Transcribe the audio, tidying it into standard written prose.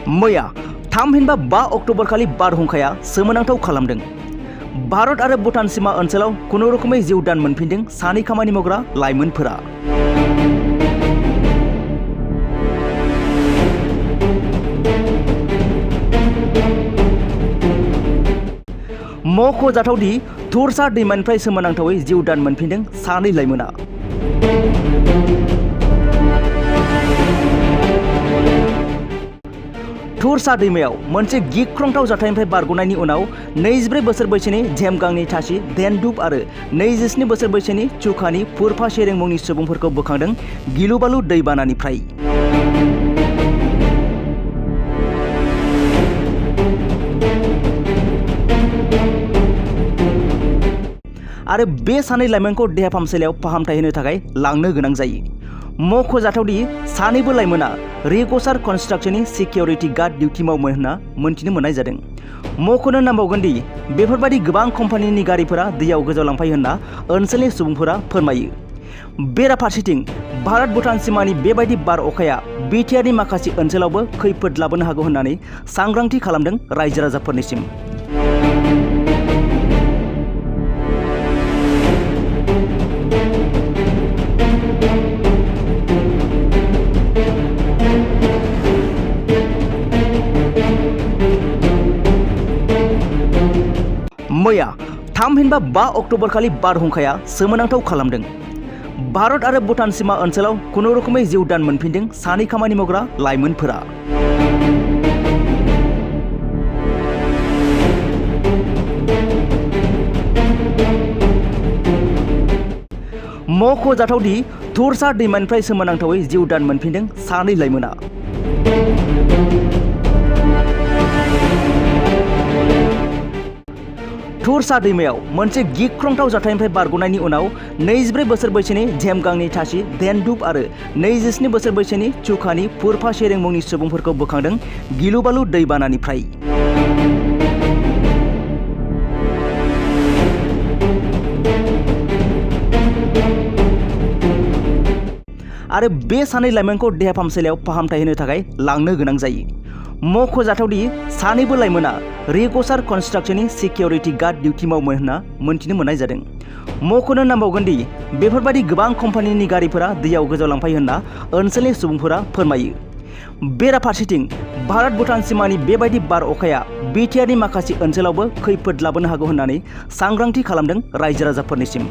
मैया थामहिनबा 5 अक्ट'बर खालि बारहुंखाया सोमोनांथाव खालामदों। भारत आरो भुटान सीमा ओनसोलाव खुनुरुखुमै जिउ दान मोनफिनदों सानै खामानि मावग्रा लाइमोनफोरा। मख'जाथावदि थुरसा दैमानिफ्राय सोमोनांथावै जिउ दान मोनफिनदों सानै लाइमोना। थुरसा दैमायाव मोनसे गिख्रंथाव जाथायनिफ्राय बारग'नायनि उनाव 24 बोसोर बैसोनि झेमगांनि थासि देनदुप आरो 27 बोसोर बैसोनि चुकानि फुरफा शेरें मुंनि सुबुंफोरखौ बोखांदों गिलुबालु दैबानानिफ्राय। आरो बे सानै लाइमोनखौ देहा फाहामसालियाव फाहामथाय होनो थाखाय लांनो गोनां जायो। मख'जाथावदि सानैबो लाइमोना रिगसार कन्स्ट्राक्शननि सिकिउरिटि गार्ड डिउटि मावोमोन होनना मोनथिनो मोननाय जादों। मख'नो नांबावगोन दि बेफोरबायदि गोबां कम्पानिनि गारिफोरा दैयाव गोजावलांफायो होनना ओनसोलनि सुबुंफोरा फोरमायो। बेराफारसेथिं भारत भुटान सीमानि बेबायदि बार अखाया बिटिआरनि माखासे ओनसोलावबो खैफोद लाबोनो हागौ होननानै सांग्रांथि खालामदों रायजो राजाफोरनिसिम। मैया थामहिनबा 5 अक्ट'बर खालि बारहुंखाया सोमोनांथाव खालामदों। भारत आरो भुटान सीमा ओनसोलाव खुनुरुखुमै जिउ दान मोनफिनदों सानै खामानि मावग्रा लाइमोनफोरा। मख'जाथावदि थुरसा दैमानिफ्राय सोमोनांथावै जिउ दान मोनफिनदों सानै लाइमोना। थुरसा दैमायाव मोनसे गिख्रंथाव जाथायनिफ्राय बारग'नायनि उनाव 24 बोसोर बैसोनि झेमगांनि थासि देनदुप आरो 27 बोसोर बैसोनि चुकानि फुरफा शेरें मुंनि सुबुंफोरखौ बोखांदों गिलुबालु दैबानानिफ्राय। आरो बे सानै लाइमोनखौ देहा फाहामसालियाव फाहामथाय होनो थाखाय लांनो गोनां जायो। मख'जाथावदि सानैबो लाइमोना रिगसार कन्स्ट्राक्शननि सिकिउरिटि गार्ड डिउटि मावोमोन होनना मोनथिनो मोननाय जादों। मख'नो नांबावगोन दि बेफोरबायदि गोबां कम्पानिनि गारिफोरा दैयाव गोजावलांफायो होनना ओनसोलनि सुबुंफोरा फोरमायो। बेराफारसेथिं भारत भुटान सीमानि बेबायदि बार अखाया बिटिआरनि माखासे ओनसोलावबो खैफोद लाबोनो हागौ होननानै सांग्रांथि खालामदों रायजो राजाफोरनिसिम।